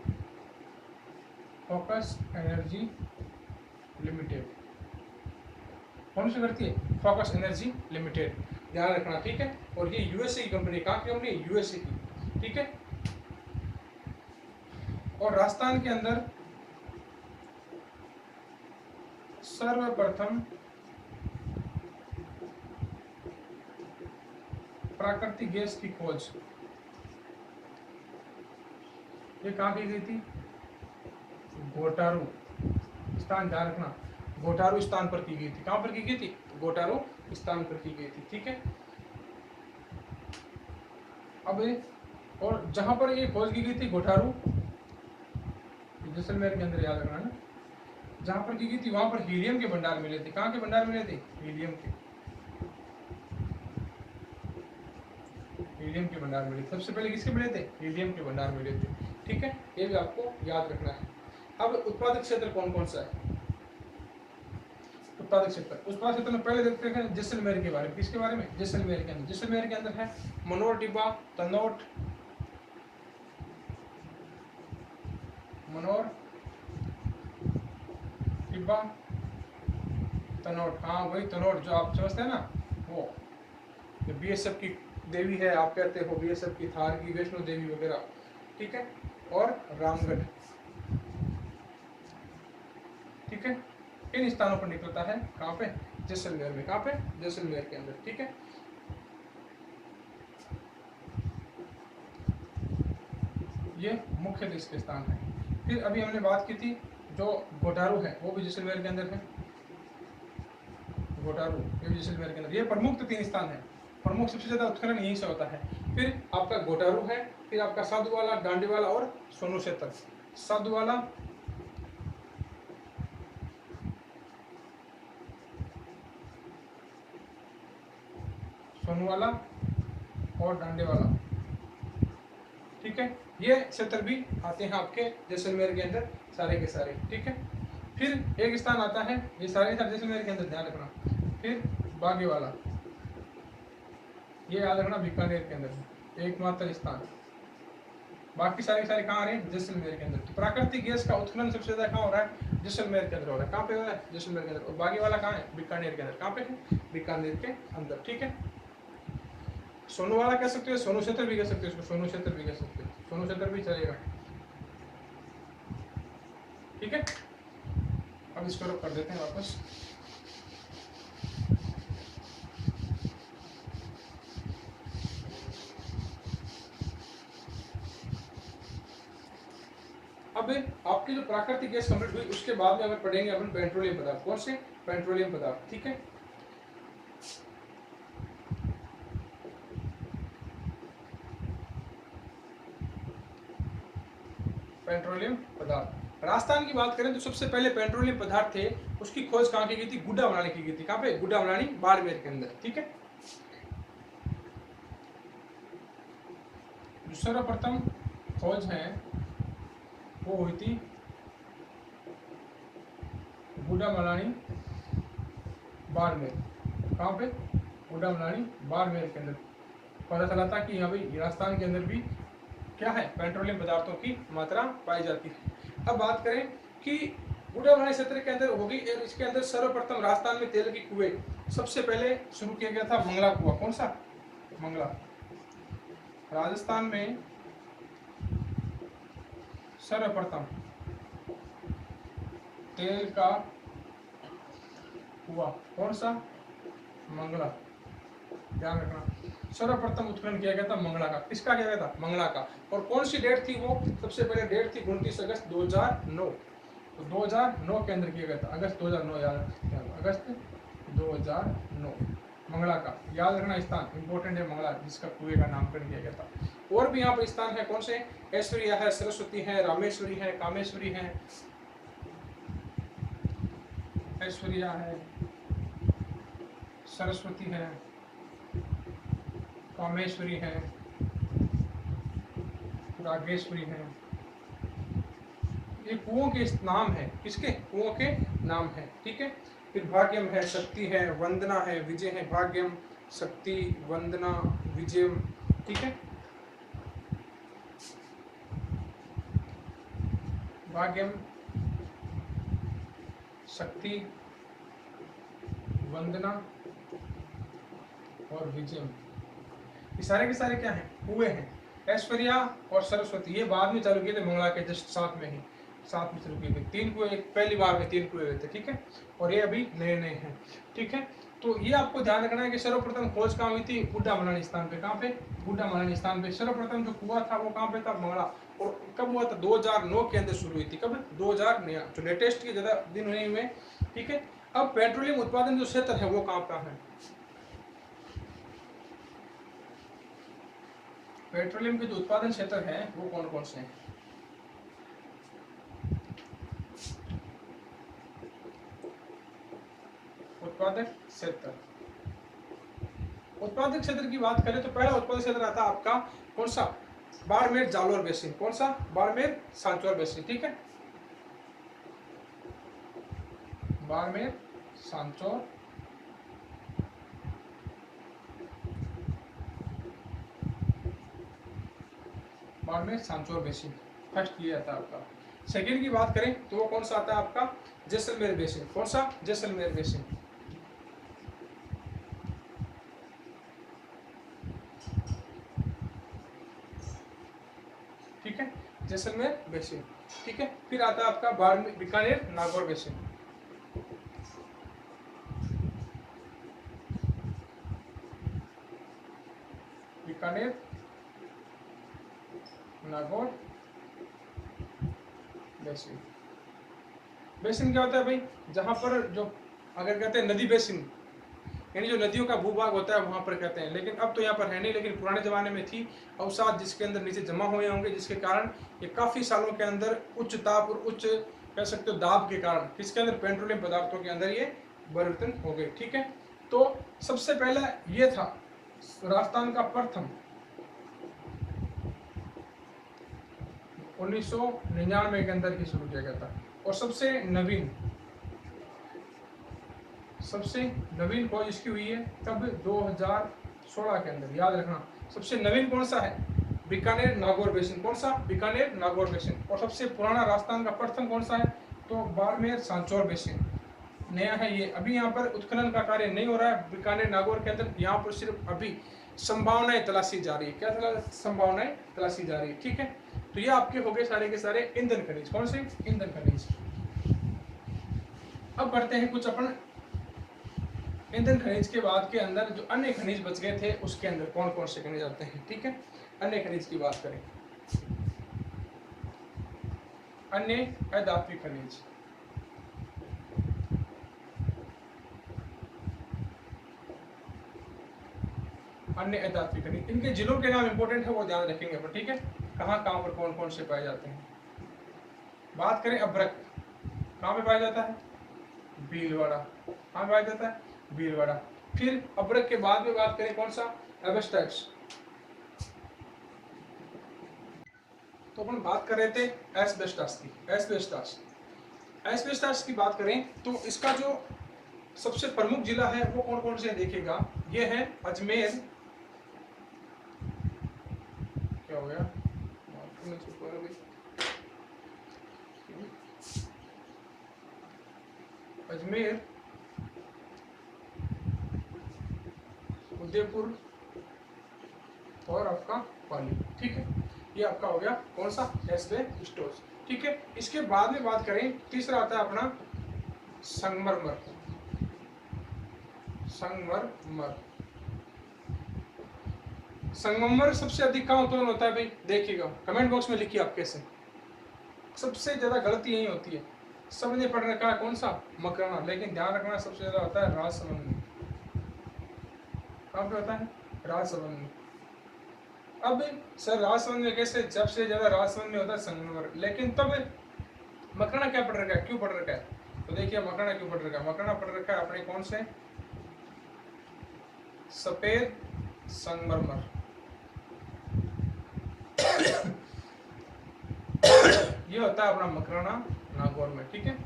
focus energy limited, कौन सी करती है, फोकस एनर्जी लिमिटेड, ध्यान रखना, ठीक है। और ये यूएसए की कंपनी, कहाँ की कंपनी, यूएसए की, ठीक है। और राजस्थान के अंदर सर्वप्रथम प्राकृतिक गैस की खोज ये कहाँ की गई थी, गोटारू स्थान, ध्यान रखना, गोटारू स्थान पर की गई थी, कहाँ पर की गई थी, गोटारू स्थान पर की गई थी, ठीक है। अब और जहां पर ये खोज की गई थी गोटारू, जैसलमेर के अंदर, याद रखना ना, जहां पर की गई थी वहां पर हीलियम के भंडार मिले थे, कहाँ के भंडार मिले थे, हीलियम के, हीलियम के भंडार मिले, सबसे पहले किसके मिले थे, हीलियम के भंडार मिले थे, ठीक है। ये भी आपको याद रखना है। अब उत्पादक क्षेत्र कौन कौन सा है, तो उत्पादक क्षेत्र। उत्पादक क्षेत्र में पहले देखते हैं जैसलमेर के बारे में। किसके बारे में? जैसलमेर के अंदर। जैसलमेर के अंदर है मनोर टिब्बा, तनोट, मनोर टिब्बा, तनोट। हाँ वही तनोट जो आप समझते हैं ना, वो बीएसएफ की देवी है, आप कहते हो बीएसएफ की थार की वैष्णो देवी वगैरह, ठीक है। और रामगढ़, ठीक है। इन स्थानों पर निकलता है। कहाँ पे? जैसलमेर में। कहाँ पे? जैसलमेर के अंदर, ठीक है। ये मुख्य देश के स्थान है। फिर अभी हमने बात की थी जो घोटारू है वो भी जैसलमेर के अंदर है। घोटारू ये भी जैसलमेर के अंदर। ये प्रमुख तो 3 स्थान है। प्रमुख सबसे ज्यादा उत्खनन यहीं से होता है। फिर आपका घोटारू है, फिर आपका साधुवाला, डांडीवाला और सोनू क्षेत्र। साधुवाला, सोनूवाला और डांडीवाला, ठीक है। ये क्षेत्र भी आते हैं आपके जैसलमेर के अंदर सारे के सारे, ठीक है। फिर एक स्थान आता है, ये सारे जैसलमेर के अंदर, ध्यान रखना। फिर बागेवाला, ये याद रखना, बीकानेर के अंदर एकमात्र स्थान। बाकी सारे सारे कहाँ आ रहे हैं? जैसलमेर के अंदर। तो प्राकृतिक गैस का उत्खनन सबसे ज्यादा कहाँ हो रहा है? जैसलमेर के अंदर हो रहा है। कहाँ पे हो रहा है? जैसलमेर के अंदर। और बागेवाला कहाँ है? बीकानेर के अंदर। कहाँ पे है? बीकानेर के अंदर, ठीक है। सोनूवाला कह सकते हो, सोनू क्षेत्र भी कह सकते हो, इसको सोनू क्षेत्र भी कह सकते हो, सोनू क्षेत्र भी चलेगा, ठीक है। अब इसको रब कर देते हैं वापस। अब आपकी जो प्राकृतिक गैस कंप्लीट हुई उसके बाद में अपन पढ़ेंगे अपन पेट्रोलियम पदार्थ। कौन से? पेट्रोलियम पदार्थ, ठीक है। पेट्रोलियम पदार्थ। राजस्थान की बात करें तो सबसे पहले पेट्रोलियम पदार्थ थे उसकी खोज कहाँ की गई थी? गुड्डामलानी की गई थी। कहाँ पे? गुड्डामलानी, बाड़मेर के अंदर, ठीक है। जो सर्वप्रथम खोज है वो हुई थी गुड्डामलानी, बाड़मेर। कहाँ पे? गुड्डामलानी, बाड़मेर के अंदर। पता चला था कि यहाँ भाई राजस्थान के अंदर भी क्या है? पेट्रोलियम पदार्थों की मात्रा पाई जाती है। अब बात करें कि गुड्डामलानी क्षेत्र के अंदर होगी, इसके अंदर सर्वप्रथम राजस्थान में तेल की कुएं सबसे पहले शुरू किया गया था। मंगला कुआं। कौन सा? मंगला। राजस्थान में सर्वप्रथम तेल का कुआं कौन सा? मंगला। ध्यान रखना, सर्वप्रथम उत्खनन किया गया था मंगला का। किसका किया गया था? मंगला का। और कौन सी डेट थी वो? सबसे पहले डेट थी 29 अगस्त 2009। तो 2009 के अंदर किया गया था। अगस्त 2009, याद रखना, अगस्त 2009 मंगला का। याद रखना स्थान इंपॉर्टेंट है मंगला, जिसका कुएं का नामकरण किया गया था। और भी यहाँ पर स्थान है। कौन से? ऐश्वर्या है, सरस्वती है, रामेश्वरी है, कामेश्वरी है। ऐश्वर्या है, सरस्वती है, कामेश्वरी है, रागेश्वरी है। ये कुओं के नाम है। किसके? कुओं के नाम है, ठीक है। फिर भाग्यम है, शक्ति है, वंदना है, विजय है। भाग्यम, शक्ति, वंदना, विजय, ठीक है। भाग्यम, शक्ति, वंदना और विजय, ये सारे के सारे क्या हैं? कुएं हैं। ऐश्वर्या और सरस्वती ये बाद में चालू किए थे, मंगला के जस्ट साथ में शुरू किए थे। 3 कुएं, पहली बार में 3 कुएं हुए थे, ठीक है। और ये अभी नए नए हैं, ठीक है। तो ये आपको ध्यान रखना है कि सर्वप्रथम खोज कहाँ हुई थी? गुड्डामलानी स्थान पे। कहाँ पे? गुड्डामलानी स्थान पे। सर्वप्रथम जो कुआं था वो कहाँ पे था? मंगला। और कब हुआ था? 2009 के अंदर शुरू हुई थी। कब? 2009। जो लेटेस्ट के ज्यादा दिन नहीं हुए, ठीक है। अब पेट्रोलियम उत्पादन जो क्षेत्र है वो कहाँ है? पेट्रोलियम के जो उत्पादन क्षेत्र है वो कौन कौन से हैं? उत्पादक क्षेत्र। उत्पादक क्षेत्र की बात करें तो पहला उत्पादक क्षेत्र आता है आपका कौन सा? बाड़मेर जालोर बेसिन। कौन सा? बाड़मेर सांचौर बेसिन, ठीक है। बाड़मेर सांचौर, बाड़मेर सांचौर बेसिन, फर्स्ट ये आता है आपका। सेकंड की बात करें तो वो कौन सा आता है आपका, जैसलमेर बेसिन। कौन सा, जैसलमेर बेसिन। ठीक है, जैसलमेर बेसिन। ठीक है, फिर आता है आपका Barmer, Bikaner, Nagaur basin. Bikaner, Nagaur basin. Basin क्या होता है भाई, जहां पर जो अगर कहते हैं नदी बेसिन, यानी जो नदियों का भूभाग होता है वहां पर कहते हैं, लेकिन अब तो यहाँ पर है नहीं, लेकिन पुराने जमाने में थी अवसाद जिसके अंदर नीचे जमा हुए होंगे, जिसके कारण ये काफी सालों के अंदर उच्च ताप और उच्च कह सकते हो दाब के कारण किसके अंदर, पेट्रोलियम पदार्थों के अंदर ये परिवर्तन हो गए। ठीक है, तो सबसे पहला ये था राजस्थान का प्रथम 1999 के अंदर ही शुरू किया गया था, और सबसे नवीन खोज इसकी हुई है तब 2016 के अंदर। याद रखना, सबसे नवीन कौन सा है, बीकानेर नागौर बेसिन। कौन सा, बीकानेर नागौर बेसिन। और सबसे पुराना राजस्थान का प्रथम कौन सा है, तो बाड़मेर सांचौर बेसिन, नया है ये। अभी यहाँ पर उत्खनन का कार्य नहीं हो रहा है बीकानेर नागौर के अंदर, यहाँ पर सिर्फ अभी संभावनाएं तलाशी जा रही है। क्या संभावनाएं तलाशी जा रही है। ठीक है, तो ये आपके हो गए सारे के सारे ईंधन खनिज। कौन से, ईंधन खनिज। अब बढ़ते हैं कुछ अपन ईंधन खनिज के बाद के अंदर जो अन्य खनिज बच गए थे उसके अंदर कौन कौन से खनिज आते हैं। ठीक है, अन्य खनिज की बात करें, अन्य अधात्विक खनिज। अन्य अधात्विक खनिज, इनके जिलों के नाम इंपॉर्टेंट है, वो ध्यान रखेंगे अपन। ठीक है, कहाँ कहाँ पर कौन कौन से पाए जाते हैं। बात करें अभ्रक, कहाँ पे पाया जाता है, भीलवाड़ा। कहाँ पाया जाता है, भीलवाड़ा। फिर अभ्रक के बाद में बात करें कौन सा, एस्बेस्टस। तो अपन बात कर रहे थे एस्बेस्टस की। एस्बेस्टस की बात करें तो इसका जो सबसे प्रमुख जिला है वो कौन कौन से देखिएगा, ये है अजमेर। क्या हो गया, अजमेर, उदयपुर और आपका पाली। ठीक है, ये आपका हो गया कौन सा, एस्बेस्टोस। ठीक है, इसके बाद में बात करें, तीसरा आता है अपना संगमरमर। संगमरमर सबसे अधिक कहाँ उत्पन्न होता है भाई, देखिएगा कमेंट बॉक्स में लिखिए आप कैसे। सबसे ज्यादा गलती यही होती है, सबने पढ़ रखा है कौन सा, मकराना, लेकिन ध्यान रखना सबसे ज्यादा होता है राजसमंद में। कहाँ पे होता है, राजसमंद में। अब सर राजसमंद में कैसे, जब से ज्यादा राजसमंद में होता है संगमरमर, लेकिन तब मकराना क्या पढ़ रखा है, क्यों पढ़ रखा है, तो देखिए मकराना क्यों पढ़ रखा है। मकराना पढ़ रखा है अपने कौन से, सफेद संगमरमर। ये होता है अपना मकराना नागौर में। ठीक है,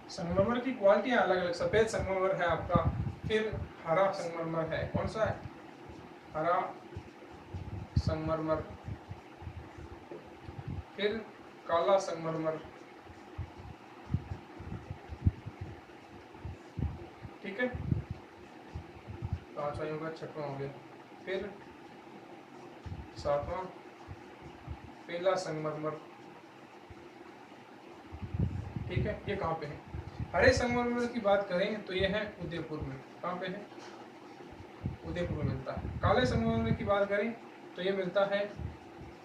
संगमरमर की क्वालिटी अलग अलग, सफेद संगमरमर है आपका, फिर हरा संगमरमर है, कौन सा है, हरा संगमरमर, फिर काला संगमरमर। ठीक है, पांचवा होगा, छठवां हो गया, फिर सातवां पीला संगमरमर। ठीक है, ये कहाँ पे है, हरे संगमरमर की बात करें तो ये है उदयपुर में। कहाँ पे है, उदयपुर में मिलता है। काले संगमरमर की बात करें तो ये मिलता है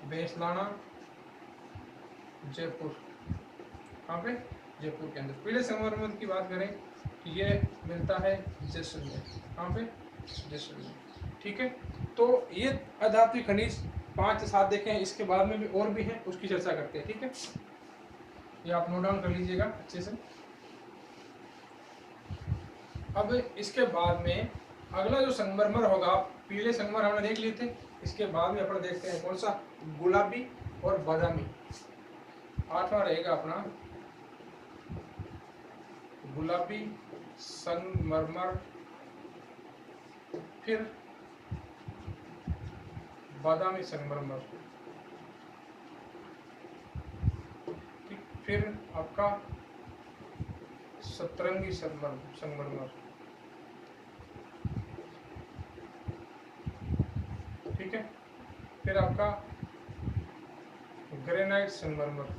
बेसलाना, जयपुर। कहाँ पे, जयपुर के अंदर। पीले संगमरमर की बात करें तो ये मिलता है जैसलमेर। कहाँ पे, जैसलमेर। ठीक है, तो ये अधात्विक खनिज 5 से 7 देखे हैं, इसके बाद में भी और भी हैं, उसकी चर्चा करते हैं। ठीक है, ये आप नोट डाउन कर लीजिएगा अच्छे से। अब इसके बाद में अगला जो संगमरमर होगा, पीले संगमरमर हमने देख लिए थे, इसके बाद में अपन देखते हैं कौन सा, गुलाबी और बादामी। 8वां रहेगा अपना गुलाबी संगमरमर, फिर बादामी संगमरमर, ठीक, फिर आपका सतरंगी संगमरमर, ठीक है, फिर आपका ग्रेनाइट संगमरमर,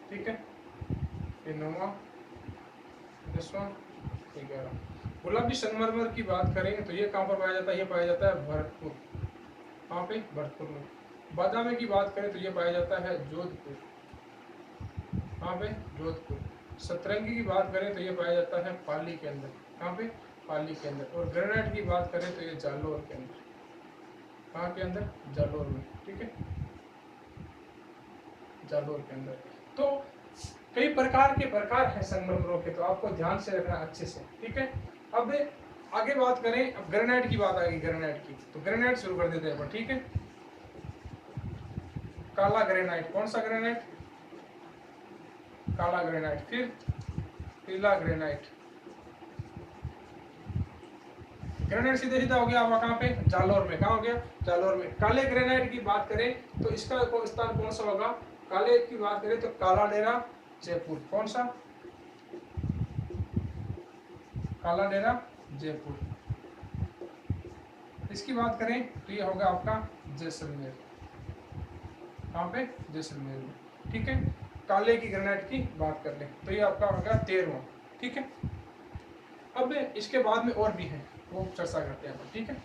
ठीक है, ये 9वां, 10वां, 11। गुलाबी संगमरमर की बात करें तो ये कहाँ पर पाया जाता है? ये पाया जाता है भरतपुर। कहाँ पे? भरतपुर में। बादामी की बात करें तो ये पाया जाता है जोधपुर। कहाँ पे? जोधपुर। सतरंगी की बात करें तो ये पाया जाता है पाली के अंदर। कहाँ पे? पाली के अंदर। और ग्रेनाइट की बात करें तो ये जालोर के अंदर। कहाँ के अंदर? जालोर में, ठीक है, जालोर के अंदर। तो कई प्रकार है संगमरमरों के, तो आपको ध्यान से रखना अच्छे से, ठीक है। अब आगे बात करें, अब ग्रेनाइट की बात आ गई, ग्रेनाइट की, तो ग्रेनाइट शुरू कर देते हैं, ठीक है। काला ग्रेनाइट, कौन सा ग्रेनाइट? काला ग्रेनाइट। फिर पीला ग्रेनाइट। ग्रेनाइट सीधे सीधा हो गया आपका कहाँ पे? जालोर में। कहाँ हो गया? जालोर में। काले ग्रेनाइट की बात करें तो इसका स्थान कौन सा होगा? काले की बात करें तो काला डेरा जयपुर। कौन सा? काला डेरा जयपुर। इसकी बात करें तो ये होगा आपका जैसलमेर। कहाँ पे? जैसलमेर में, ठीक है। काले की ग्रेनाइट की बात कर ले तो ये आपका होगा 13वां, ठीक है। अब इसके बाद में और भी है, वो चर्चा करते हैं, ठीक है।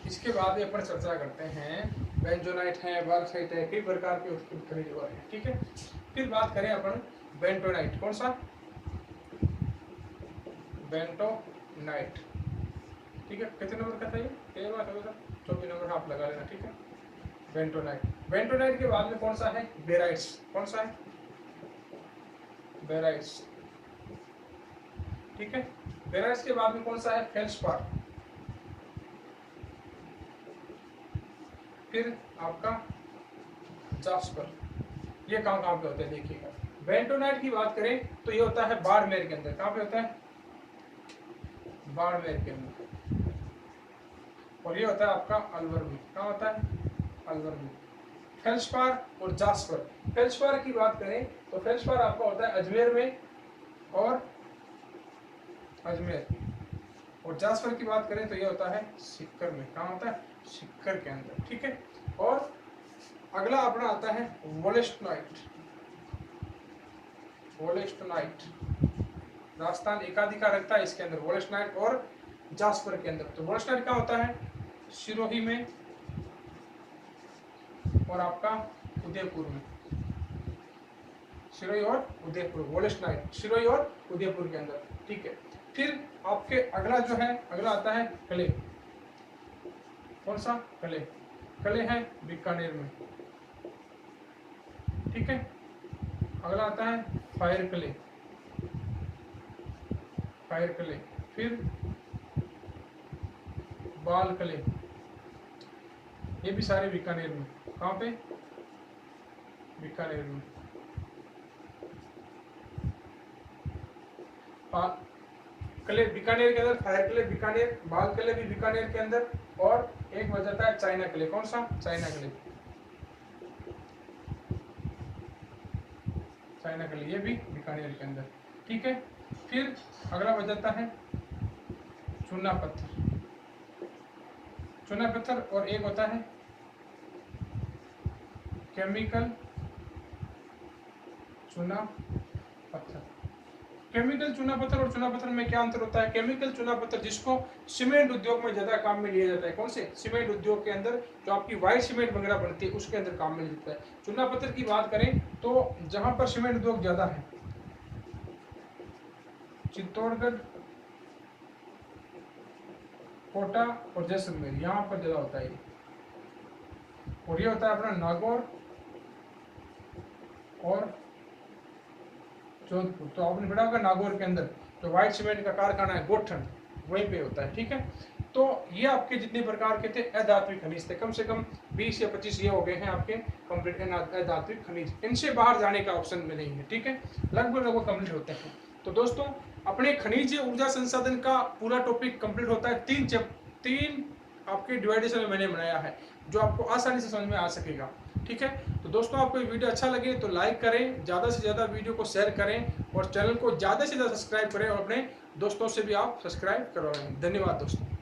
इसके बाद अपन चर्चा करते हैं बेंजोनाइट है, बारसाइट है, कई प्रकार के उसके खनिज है, ठीक है। फिर बात करें अपन बेंटोनाइट। कौन सा? बेंटोनाइट, ठीक है। कितने नंबर का था ये? 13वां, 24 नंबर आप लगा लेना, ठीक है। बेंटोनाइट। बेंटोनाइट के बाद में कौन सा है? बेराइट्स। कौन सा है? बेराइट्स, ठीक है। बेराइट्स के बाद में कौन सा है? फेल्सपार। फिर आपका जास्पर। ये कहाँ कहाँ पे होते हैं देखिएगा। बेंटोनाइट की बात करें तो ये होता है बाड़मेर के अंदर। कहाँ पे होता है? बाड़मेर के अंदर। और ये होता है आपका अलवर में। कहाँ होता है? अलवर में। फेल्सपार और जास्पर। फेल्सपार की बात करें तो फेल्सपार आपका होता है अजमेर में, और अजमेर। और जास्पर की बात करें तो ये होता है सिक्कर में। कहाँ होता है? सिक्कर के अंदर, ठीक है। और अगला अपना आता है वोलेस्टोनाइट। वोलेस्टोनाइट राजस्थान एकाधिकार रखता है इसके अंदर, वोलेस्टोनाइट और जास्पर के अंदर। तो वोलेस्टोनाइट कहाँ होता है? सिरोही में और आपका उदयपुर में। सिरोही और उदयपुर, वोलेस्टोनाइट सिरोही और उदयपुर के अंदर, ठीक है। फिर आपके अगला जो है, अगला आता है कले। कौन सा? कले। कले है बीकानेर में, ठीक है। अगला आता है फायर कले। फायर कले। फिर बाल कले, ये भी सारे बीकानेर में। कहाँ पे? बीकानेर में। कले बीकानेर के अंदर, फायर कले बीकानेर, बाल कले भी बीकानेर के अंदर, और एक बच जाता है चाइना कले। कौन सा? चाइना कले। चाइना कले, ये भी बीकानेर के अंदर, ठीक है। फिर अगला बच जाता है चूना पत्थर। चूना पत्थर, और एक होता है केमिकल चूना पत्थर। केमिकल चूना पत्थर और चूना पत्थर में क्या अंतर होता है? केमिकल चूना पत्थर जिसको सीमेंट उद्योग में ज्यादा काम में लिया जाता है। कौन से? सीमेंट उद्योग के अंदर जो आपकी व्हाइट सीमेंट वगैरह बनती है उसके अंदर काम में लिया जाता है। चूना पत्थर की बात करें तो जहां पर सीमेंट उद्योग ज्यादा है, चित्तौड़गढ़, कोटा और जैसलमेर, यहाँ पर ज्यादा होता है। और ये होता है अपना नागौर और जोधपुर। तो आपने पढ़ा होगा नागौर के अंदर जो व्हाइट सीमेंट का कारखाना है गोठन, वहीं पे होता है, ठीक है। तो ये आपके जितने प्रकार के थे अधात्विक खनिज थे, कम से कम 20 या 25 ये हो गए हैं आपके कंप्लीट अधात्विक खनिज। इनसे बाहर जाने का ऑप्शन में नहीं है, ठीक है, लगभग कंप्लीट होते हैं। तो दोस्तों अपने खनिज ऊर्जा संसाधन का पूरा टॉपिक कंप्लीट होता है तीन आपके डिवाइडेशन में मैंने बनाया है, जो आपको आसानी से समझ में आ सकेगा, ठीक है। तो दोस्तों आपको ये वीडियो अच्छा लगे तो लाइक करें, ज़्यादा से ज़्यादा वीडियो को शेयर करें और चैनल को ज़्यादा से ज़्यादा सब्सक्राइब करें और अपने दोस्तों से भी आप सब्सक्राइब करवाएं। धन्यवाद दोस्तों।